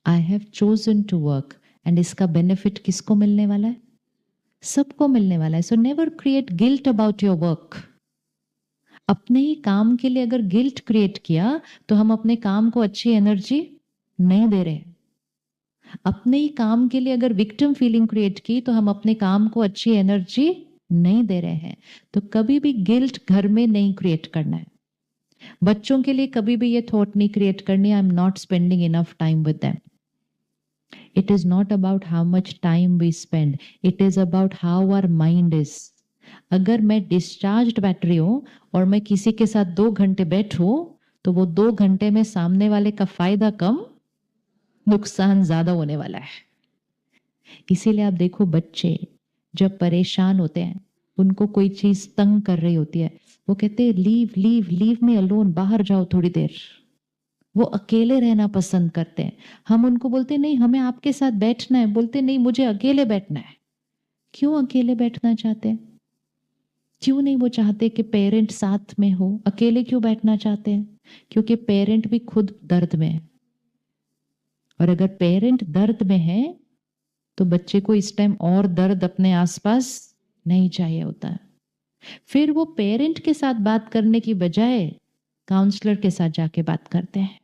I have chosen to work, and इसका benefit किसको मिलने वाला है? सबको मिलने वाला है. So never create guilt about your work. अपने ही काम के लिए अगर गिल्ट क्रिएट किया तो हम अपने काम को अच्छी एनर्जी नहीं दे रहे. अपने ही काम के लिए अगर विक्टिम फीलिंग क्रिएट की तो हम अपने काम को अच्छी एनर्जी नहीं दे रहे हैं. तो कभी भी गिल्ट घर में नहीं क्रिएट करना है. बच्चों के लिए कभी भी ये थॉट नहीं क्रिएट करनी, I am not spending enough time with them. It is not about how much time we spend, it is about how our mind is. अगर मैं डिस्चार्ज्ड बैटरी हूं और मैं किसी के साथ 2 घंटे बैठूं तो वो 2 घंटे में सामने वाले का फायदा कम, नुकसान ज्यादा होने वाला है. इसीलिए आप देखो, बच्चे जब परेशान होते हैं, उनको कोई चीज तंग कर रही होती है, वो कहते हैं leave leave leave me alone, बाहर जाओ थोड़ी देर. वो अकेले रहना पसंद करते हैं. हम उनको बोलते नहीं हमें आपके साथ बैठना है, बोलते नहीं मुझे अकेले बैठना है. क्यों अकेले बैठना चाहते हैं? क्यों नहीं वो चाहते कि पेरेंट साथ में हो? अकेले क्यों बैठना चाहते हैं? क्योंकि पेरेंट भी खुद दर्द में है. और अगर पेरेंट दर्द में है तो बच्चे को इस टाइम और दर्द अपने आसपास नहीं चाहिए होता है. फिर वो पेरेंट के साथ बात करने की बजाय काउंसलर के साथ जाके बात करते हैं.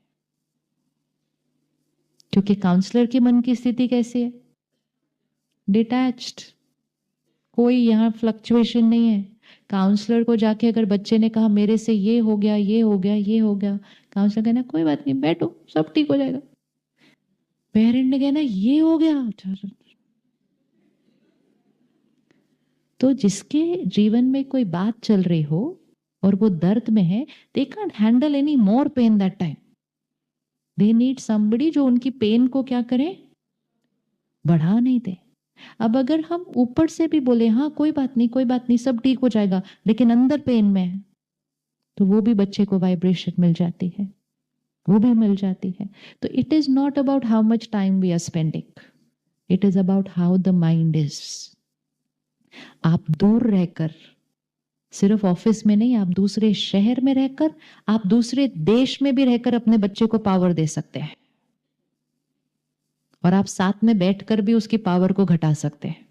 क्योंकि काउंसलर के मन की स्थिति कैसी है? डिटैच्ड. कोई यहाँ फ्लक्चुएशन नहीं है. काउंसलर को जाके अगर बच्चे ने कहा मेरे से ये हो गया ये हो गया ये हो गया, काउंसलर कहना कोई बात नहीं बैठो सब ठीक हो जाएगा. पेरेंट ने कहना ये हो गया. तो जिसके जीवन में कोई बात चल रही हो और वो दर्द में है, they can't handle any more pen that time. They need somebody जो उनकी पेन को क्या करे, बढ़ा नहीं दे. अब अगर हम ऊपर से भी बोले हाँ कोई बात नहीं सब ठीक हो जाएगा, लेकिन अंदर पेन में है, तो वो भी बच्चे को वाइब्रेशन मिल जाती है, वो भी मिल जाती है. तो it is not about how much time we are spending, it is about how the mind is. आप दूर रहकर, सिर्फ ऑफिस में नहीं, आप दूसरे शहर में रहकर, आप दूसरे देश में भी रहकर अपने बच्चे को पावर दे सकते हैं. और आप साथ में बैठकर भी उसकी पावर को घटा सकते हैं.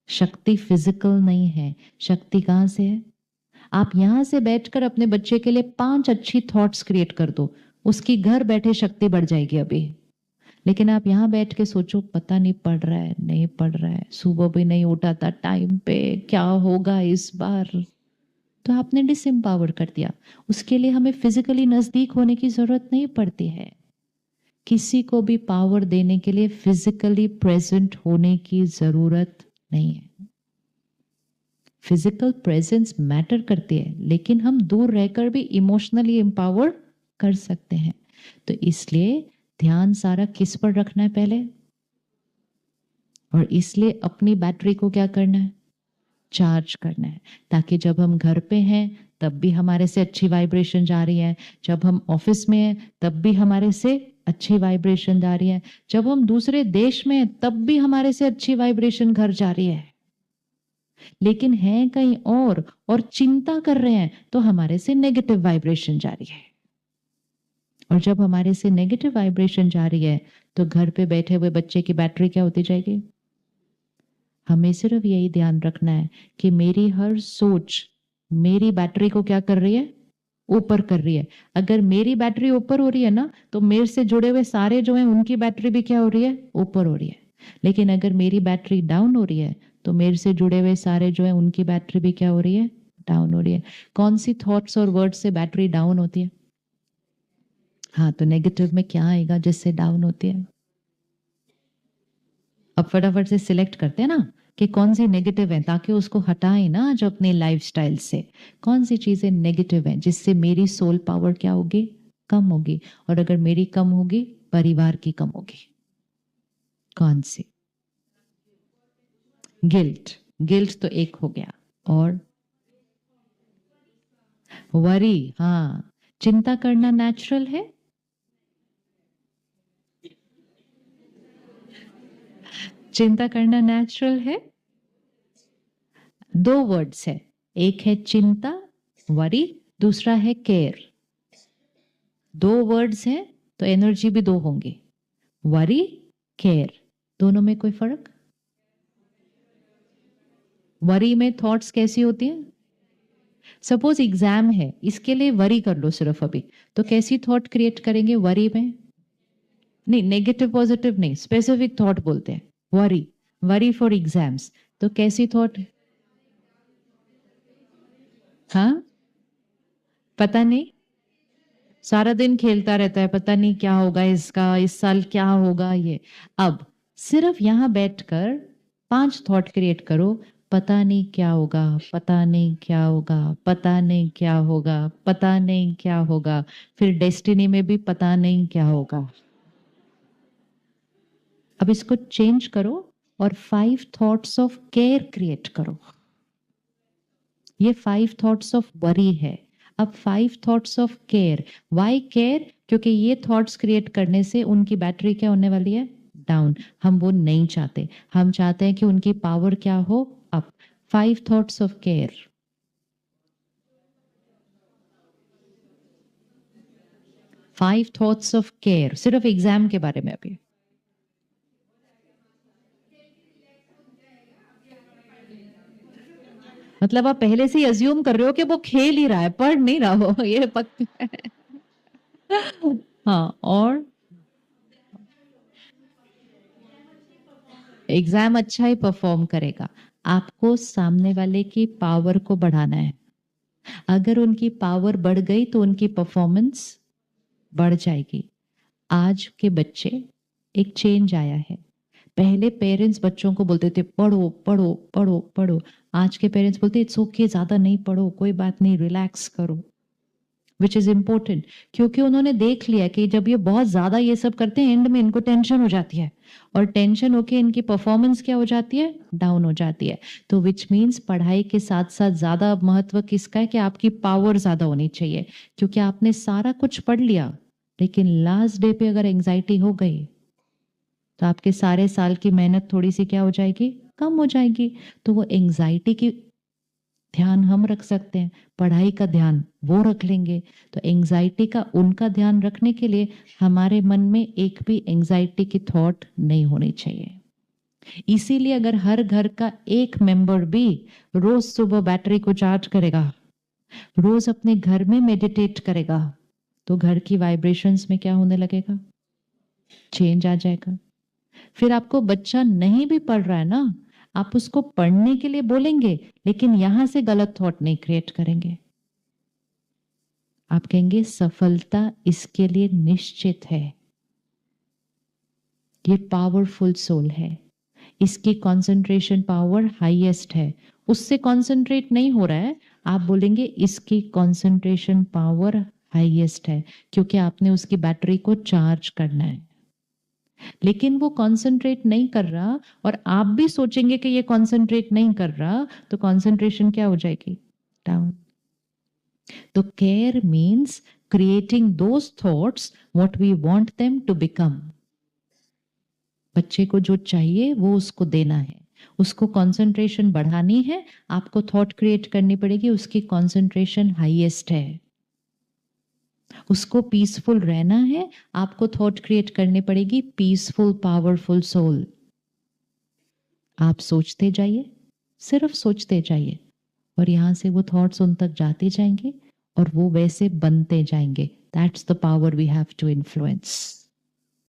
शक्ति फिजिकल नहीं है. शक्ति कहां से है? आप यहां से बैठकर अपने बच्चे के लिए 5 अच्छी थॉट्स क्रिएट कर दो, उसकी घर बैठे शक्ति बढ़ जाएगी अभी. लेकिन आप यहां बैठ के सोचो पता नहीं पढ़ रहा है नहीं पढ़ रहा है, सुबह भी नहीं उठा था टाइम पे, क्या होगा इस बार, तो आपने डिसएम्पावर कर दिया. उसके लिए हमें फिजिकली नजदीक होने की जरूरत नहीं पड़ती है. किसी को भी पावर देने के लिए फिजिकली प्रेजेंट होने की जरूरत नहीं है. फिजिकल प्रेजेंस मैटर करती है, लेकिन हम दूर रहकर भी इमोशनली एम्पावर कर सकते हैं. तो इसलिए ध्यान सारा किस पर रखना है पहले, और इसलिए अपनी बैटरी को क्या करना है, चार्ज करना है. ताकि जब हम घर पे हैं तब भी हमारे से अच्छी वाइब्रेशन जा रही है, जब हम ऑफिस में हैं तब भी हमारे से अच्छी वाइब्रेशन जा रही है, जब हम दूसरे देश में हैं तब भी हमारे से अच्छी वाइब्रेशन घर जा रही है. लेकिन है कहीं और चिंता कर रहे हैं तो हमारे से नेगेटिव वाइब्रेशन जा रही है. और जब हमारे से नेगेटिव वाइब्रेशन जा रही है तो घर पे बैठे हुए बच्चे की बैटरी क्या होती जाएगी. हमें सिर्फ यही ध्यान रखना है कि मेरी हर सोच मेरी बैटरी को क्या कर रही है, ऊपर कर रही है. अगर मेरी बैटरी ऊपर हो रही है ना, तो मेरे से जुड़े हुए सारे जो हैं उनकी बैटरी भी क्या हो रही है, ऊपर हो रही है. लेकिन अगर मेरी बैटरी डाउन हो रही है तो मेरे से जुड़े हुए सारे जो हैं उनकी बैटरी भी क्या हो रही है, डाउन हो रही है. कौन सी थॉट्स और वर्ड्स से बैटरी डाउन होती है? हाँ, तो नेगेटिव में क्या आएगा जिससे डाउन होती है? अब फटाफट से सिलेक्ट करते हैं ना कि कौन सी नेगेटिव है, ताकि उसको हटाएं ना आज अपने लाइफस्टाइल से. कौन सी चीजें नेगेटिव हैं जिससे मेरी सोल पावर क्या होगी, कम होगी. और अगर मेरी कम होगी, परिवार की कम होगी. कौन सी? गिल्ट. गिल्ट तो एक हो गया. और वरी. हाँ, चिंता करना नेचुरल है. चिंता करना नेचुरल है. 2 वर्ड्स है, एक है चिंता, वरी, दूसरा है केयर. 2 वर्ड्स हैं तो एनर्जी भी 2 होंगी. वरी, केयर, दोनों में कोई फर्क? वरी में थॉट्स कैसी होती हैं? सपोज एग्जाम है, इसके लिए वरी कर लो सिर्फ अभी, तो कैसी थॉट क्रिएट करेंगे वरी में? नहीं, नेगेटिव पॉजिटिव नहीं, स्पेसिफिक थॉट बोलते हैं। वरी, वरी फॉर एग्जाम्स, तो कैसी थॉट? हाँ, पता नहीं, सारा दिन खेलता रहता है, पता नहीं क्या होगा इसका, इस साल क्या होगा ये। अब सिर्फ यहां बैठकर 5 थॉट क्रिएट करो, पता नहीं क्या होगा, पता नहीं क्या होगा, पता नहीं क्या होगा, पता नहीं क्या होगा, फिर डेस्टिनी में भी पता नहीं क्या होगा। अब इसको चेंज करो और 5 थॉट्स ऑफ केयर क्रिएट करो। ये 5 थॉट्स ऑफ वरी है। अब 5 thoughts of care. Why care? क्योंकि ये थॉट्स क्रिएट करने से उनकी बैटरी क्या होने वाली है? डाउन। हम वो नहीं चाहते, हम चाहते हैं कि उनकी पावर क्या हो? Up. 5 thoughts of care. Five thoughts of care सिर्फ एग्जाम के बारे में अभी। मतलब आप पहले से ही अज्यूम कर रहे हो कि वो खेल ही रहा है, पढ़ नहीं रहा हो, ये पक्का है। हाँ, और एग्जाम अच्छा ही परफॉर्म करेगा। आपको सामने वाले की पावर को बढ़ाना है। अगर उनकी पावर बढ़ गई तो उनकी परफॉर्मेंस बढ़ जाएगी। आज के बच्चे, एक चेंज आया है। पहले पेरेंट्स बच्चों को बोलते थे पढ़ो पढ़ो पढ़ो पढ़ो। आज के पेरेंट्स बोलते इट्स ओके, ज्यादा नहीं पढ़ो, कोई बात नहीं, रिलैक्स करो। विच इज इंपॉर्टेंट, क्योंकि उन्होंने देख लिया कि जब ये बहुत ज्यादा ये सब करते हैं, एंड में इनको टेंशन हो जाती है, और टेंशन होके इनकी परफॉर्मेंस क्या हो जाती है? डाउन हो जाती है। तो विच मीन्स पढ़ाई के साथ साथ ज्यादा महत्व किसका है? कि आपकी पावर ज्यादा होनी चाहिए। क्योंकि आपने सारा कुछ पढ़ लिया, लेकिन लास्ट डे पे अगर एंजाइटी हो गई, तो आपके सारे साल की मेहनत थोड़ी सी क्या हो जाएगी? कम हो जाएगी। तो वो एंजाइटी की ध्यान हम रख सकते हैं, पढ़ाई का ध्यान वो रख लेंगे। तो एंजाइटी का उनका ध्यान रखने के लिए हमारे मन में एक भी एंजाइटी की थॉट नहीं होनी चाहिए। इसीलिए अगर हर घर का एक मेंबर भी रोज सुबह बैटरी को चार्ज करेगा, रोज अपने घर में मेडिटेट करेगा, तो घर की वाइब्रेशंस में क्या होने लगेगा? चेंज आ जाएगा। फिर आपको बच्चा नहीं भी पढ़ रहा है ना, आप उसको पढ़ने के लिए बोलेंगे, लेकिन यहां से गलत थॉट नहीं क्रिएट करेंगे। आप कहेंगे सफलता इसके लिए निश्चित है, ये पावरफुल सोल है, इसकी कंसंट्रेशन पावर हाईएस्ट है। उससे कंसंट्रेट नहीं हो रहा है, आप बोलेंगे इसकी कंसंट्रेशन पावर हाईएस्ट है, क्योंकि आपने उसकी बैटरी को चार्ज करना है। लेकिन वो कंसंट्रेट नहीं कर रहा, और आप भी सोचेंगे कि ये कंसंट्रेट नहीं कर रहा, तो कंसंट्रेशन क्या हो जाएगी? डाउन। तो care means creating those thoughts what we want them to become. बच्चे को जो चाहिए वो उसको देना है, उसको कंसंट्रेशन बढ़ानी है, आपको थॉट क्रिएट करनी पड़ेगी उसकी कंसंट्रेशन हाईएस्ट है। उसको पीसफुल रहना है, आपको थॉट क्रिएट करनी पड़ेगी पीसफुल पावरफुल सोल। आप सोचते जाइए, सिर्फ सोचते जाइए, और यहां से वो थॉट्स उन तक जाते जाएंगे और वो वैसे बनते जाएंगे। That's the power we have to influence.